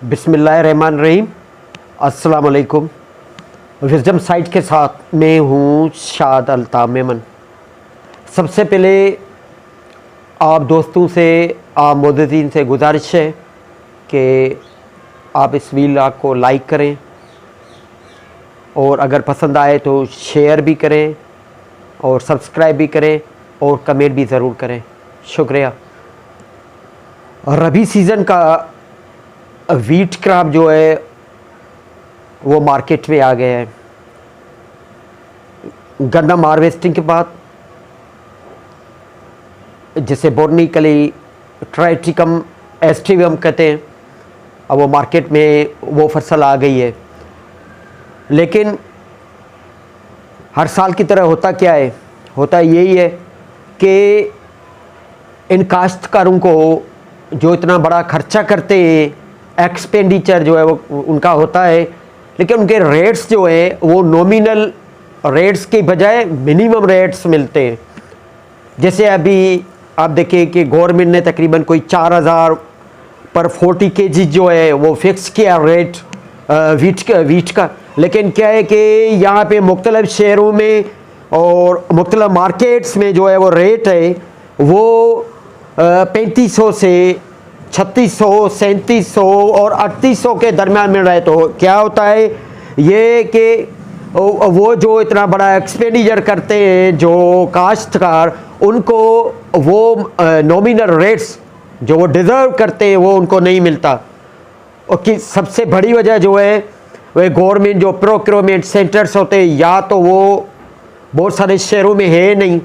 बिस्मिल्लाहिर्रहमानिर्रहीम। अस्सलाम वालेकुम। विज़डम साइट के साथ मैं हूँ शाद अल्ताफ़ मेमन। सबसे पहले आप दोस्तों से, आप मुद्दतीन से गुजारिश है कि आप इस वीडियो को लाइक करें और अगर पसंद आए तो शेयर भी करें और सब्सक्राइब भी करें और कमेंट भी ज़रूर करें। शुक्रिया। रबी सीज़न का वीट क्रॉप जो है वो मार्केट में आ गया है। गन्ना हार्वेस्टिंग के बाद जिसे बोर्निकली ट्राइटिकम एस्टिवम कहते हैं, अब वो मार्केट में वो फसल आ गई है। लेकिन हर साल की तरह होता क्या है, होता यही है कि इन काश्तकारों को जो इतना बड़ा खर्चा करते हैं, एक्सपेंडिचर जो है वो उनका होता है, लेकिन उनके रेट्स जो है वो नॉमिनल रेट्स के बजाय मिनिमम रेट्स मिलते हैं। जैसे अभी आप देखिए कि गवर्नमेंट ने तकरीबन कोई 4000 पर 40 kg जो है वो फिक्स किया रेट वीट का। लेकिन क्या है कि यहाँ पे मुख्तलिफ शहरों में और मुख्तलिफ मार्केट्स में जो है वो रेट है वो 3500 से 3600, 3700 और 3800 के दरमियान मिल रहा है। तो क्या होता है ये कि वो जो इतना बड़ा एक्सपेंडिचर करते हैं जो काश्तकार, उनको वो नॉमिनल रेट्स जो वो डिज़र्व करते हैं वो उनको नहीं मिलता। और कि सबसे बड़ी वजह जो है वह गवर्नमेंट जो प्रोक्योरमेंट सेंटर्स होते हैं या तो वो बहुत सारे शहरों में है नहीं,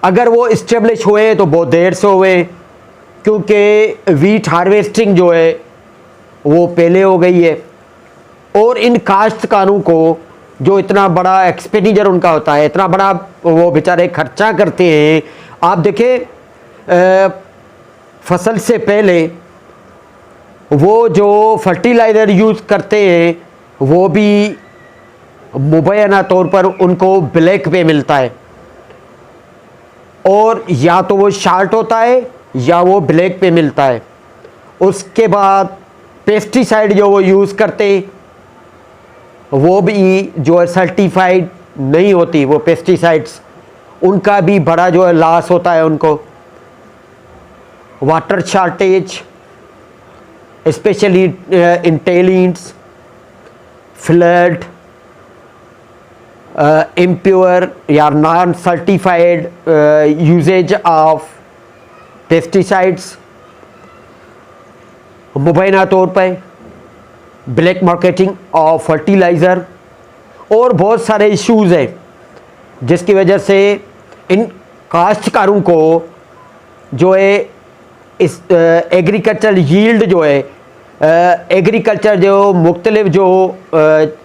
अगर वो इस्टेब्लिश हुए तो बहुत देर से हुए, क्योंकि वीट हार्वेस्टिंग जो है वो पहले हो गई है। और इन काश्तकारों को जो इतना बड़ा एक्सपेंडिचर उनका होता है, इतना बड़ा वो बेचारे खर्चा करते हैं। आप देखें फसल से पहले वो जो फर्टिलाइज़र यूज़ करते हैं वो भी मुबैना तौर पर उनको ब्लैक पे मिलता है, और या तो वो शार्ट होता है या वो ब्लैक पे मिलता है। उसके बाद पेस्टिसाइड जो वो यूज़ करते वो भी जो है सर्टिफाइड नहीं होती, वो पेस्टिसाइड्स, उनका भी बड़ा जो है लॉस होता है उनको। Water shortage specially in tailings, flood, impure या non certified usages of pesticides, मुबैना तौर पर ब्लैक मार्केटिंग ऑफ फर्टिलाइज़र और बहुत सारे इश्यूज़ हैं जिसकी वजह से इन काश्तकारों को जो है इस एग्रीकल्चर यील्ड जो है, एग्रीकल्चर जो मुख्तलिफ जो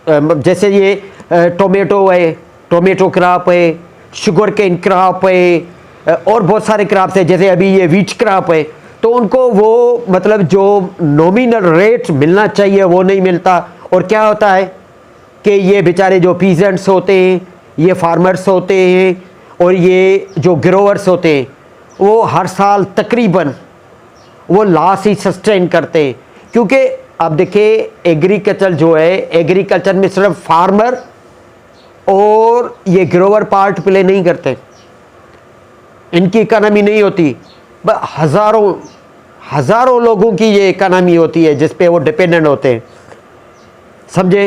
जैसे ये टोमेटो है, टोमेटो क्रॉप है, शुगर केन क्रॉप है और बहुत सारे क्रॉप्स है, जैसे अभी ये वीट क्रॉप है, तो उनको वो मतलब जो नॉमिनल रेट मिलना चाहिए वो नहीं मिलता। और क्या होता है कि ये बेचारे जो पीजेंट्स होते हैं, ये फार्मर्स होते हैं और ये जो ग्रोवर्स होते हैं, वो हर साल तकरीबन वो लॉस ही सस्टेन करते हैं। क्योंकि अब देखिए एग्रीकल्चर जो है, एग्रीकल्चर में सिर्फ फार्मर और ये ग्रोवर पार्ट प्ले नहीं करते, इनकी इकॉनमी नहीं होती, हज़ारों लोगों की ये इकॉनमी होती है जिस पे वो डिपेंडेंट होते हैं। समझे,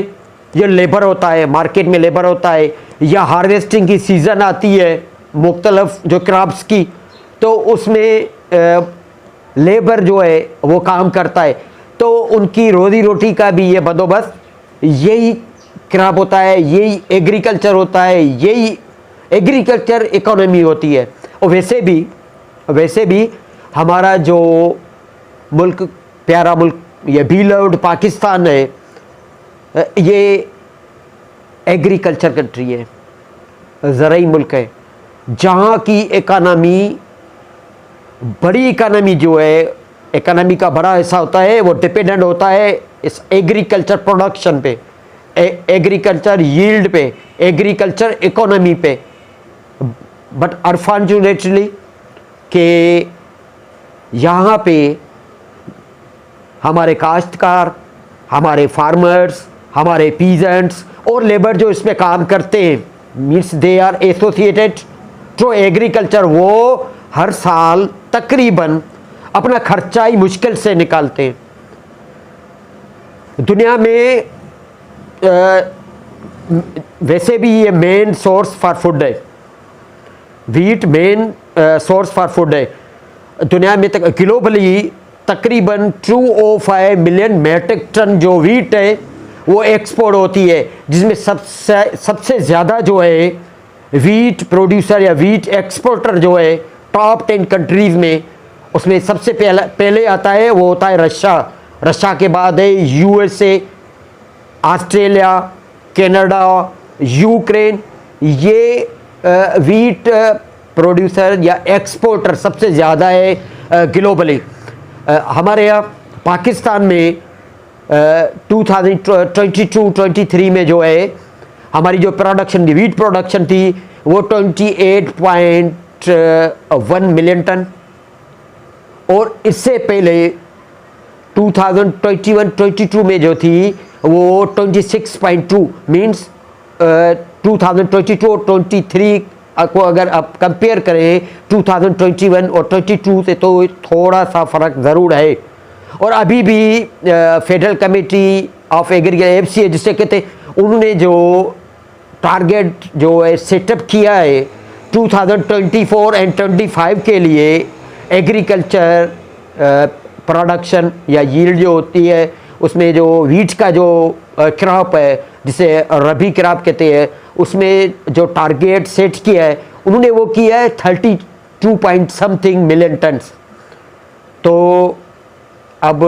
ये लेबर होता है, मार्केट में लेबर होता है, या हार्वेस्टिंग की सीज़न आती है मुख्तलिफ जो क्रॉप्स की, तो उसमें लेबर जो है वो काम करता है, तो उनकी रोज़ी रोटी का भी ये बंदोबस्त यही क्रॉप होता है, यही एग्रीकल्चर होता है, यही एग्रीकल्चर इकोनॉमी होती है। और वैसे भी हमारा जो मुल्क, प्यारा मुल्क, ये बीलव्ड पाकिस्तान है, ये एग्रीकल्चर कंट्री है, ज़राई मुल्क है, जहाँ की इकानमी, बड़ी इकानमी जो है, इकानमी का बड़ा हिस्सा होता है वो डिपेंडेंट होता है इस एग्रीकल्चर प्रोडक्शन पे, एग्रीकल्चर यील्ड पे, एग्रीकल्चर इकोनॉमी पे। बट अनफॉर्चुनेटली कि यहाँ पे हमारे काश्तकार हमारे फार्मर्स, हमारे पीजेंट्स और लेबर जो इसमें काम करते हैं, means they are associated to agriculture, वो हर साल तकरीबन अपना खर्चा ही मुश्किल से निकालते हैं। दुनिया में वैसे भी ये मेन सोर्स फॉर फूड है, wheat main source for food है। दुनिया में ग्लोबली तकरीबन 205 मिलियन मेट्रिक टन जो वीट है वो एक्सपोर्ट होती है, जिसमें सबसे ज़्यादा जो है वीट प्रोड्यूसर या वीट एक्सपोर्टर जो है टॉप 10 कंट्रीज़ में, उसमें सबसे पहले आता है वो होता है रशिया के बाद है यूएसए, ऑस्ट्रेलिया, कनाडा, यूक्रेन। ये वीट प्रोड्यूसर या एक्सपोर्टर सबसे ज़्यादा है ग्लोबली। हमारे यहाँ पाकिस्तान में 2022-23 में जो है हमारी जो प्रोडक्शन थी, वीट प्रोडक्शन थी, वो 28.1 मिलियन टन, और इससे पहले 2021-22 में जो थी वो 26.2, मीन्स 2022 और 23 को अगर आप कंपेयर करें 2021 और 22 से तो थोड़ा सा फ़र्क ज़रूर है। और अभी भी federal committee of agriculture FCA जिसे कहते हैं, उन्होंने जो टारगेट जो है सेटअप किया है 2024 एंड 25 के लिए एग्रीकल्चर प्रोडक्शन या यील्ड जो होती है, उसमें जो वीट का जो क्रॉप है जिसे रबी क्रॉप कहते हैं, उसमें जो टारगेट सेट किया है उन्होंने वो किया है 32 पॉइंट समथिंग मिलियन टन्स। तो अब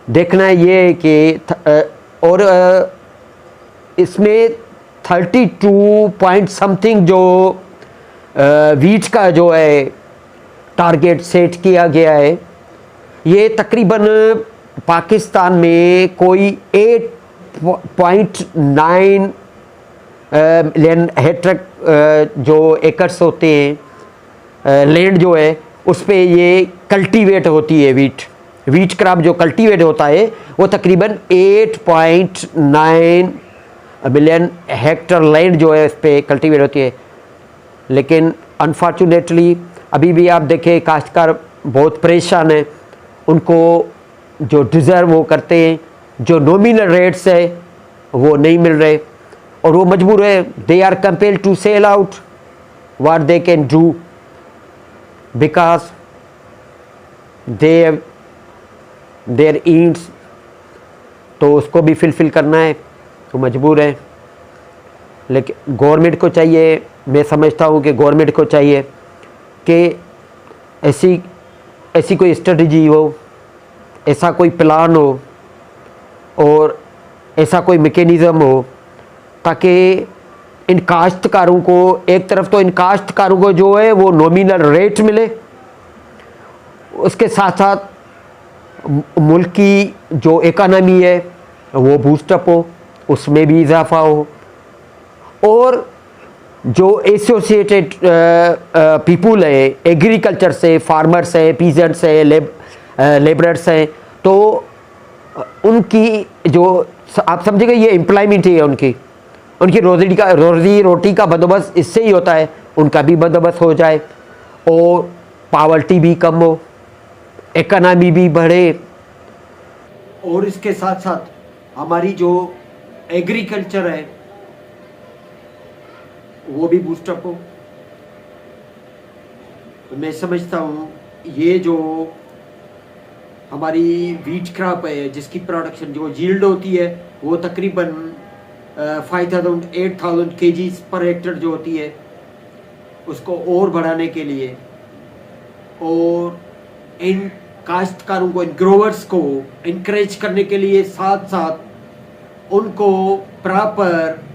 देखना ये है कि और इसमें 32 पॉइंट समथिंग जो वीट का जो है टारगेट सेट किया गया है, ये तकरीबन पाकिस्तान में कोई 8.9 मिलियन हेक्टर जो एकर्स होते हैं, लैंड जो है उस पे ये कल्टीवेट होती है। वीट क्रॉप जो कल्टीवेट होता है वो तकरीबन 8.9 मिलियन हेक्टर लैंड जो है इस पे कल्टीवेट होती है। लेकिन अनफॉर्चुनेटली अभी भी आप देखें काश्तकार बहुत परेशान है, उनको जो डिज़र्व वो करते हैं, जो नॉमिनल रेट्स है वो नहीं मिल रहे, और वो मजबूर है, they are compelled to sell out what they can do because their needs, तो उसको भी फिलफिल करना है तो मजबूर है। लेकिन गवर्नमेंट को चाहिए, मैं समझता हूँ कि गवर्नमेंट को चाहिए कि ऐसी कोई स्ट्रेटजी हो, ऐसा कोई प्लान हो और ऐसा कोई मैकेनिज़्म हो ताकि इन काश्तकारों को, एक तरफ तो इन काश्तकारों को जो है वो नॉमिनल रेट मिले, उसके साथ साथ मुल्क की जो इकानमी है वो बूस्टअप हो, उसमें भी इजाफा हो, और जो एसोसिएटेड पीपुल है एग्रीकल्चर से, फार्मर्स है, पीजेंट्स है, लेबरर्स हैं, तो उनकी जो आप समझिएगा ये एम्प्लॉयमेंट है, उनकी रोज़ी रोटी का बंदोबस्त इससे ही होता है, उनका भी बंदोबस्त हो जाए और पावर्टी भी कम हो, इकनॉमी भी बढ़े, और इसके साथ साथ हमारी जो एग्रीकल्चर है वो भी बूस्टअप हो। मैं समझता हूँ ये जो हमारी वीट क्रॉप है जिसकी प्रोडक्शन जो यील्ड होती है वो तकरीबन 5,000-8,000 kgs पर हेक्टर जो होती है, उसको और बढ़ाने के लिए और इन काश्तकारों को, इन ग्रोवर्स को इनकरेज करने के लिए, साथ साथ उनको प्रॉपर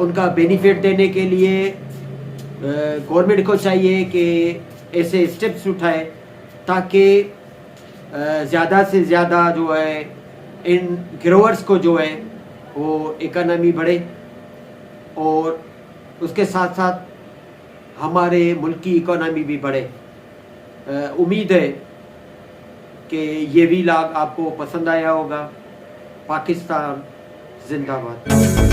उनका बेनिफिट देने के लिए गवर्नमेंट को चाहिए कि ऐसे स्टेप्स उठाए ताकि ज़्यादा से ज़्यादा जो है इन ग्रोवर्स को जो है वो इकनॉमी बढ़े, और उसके साथ साथ हमारे मुल्क की इकोनॉमी भी बढ़े। उम्मीद है कि ये व्लॉग आपको पसंद आया होगा। पाकिस्तान जिंदाबाद।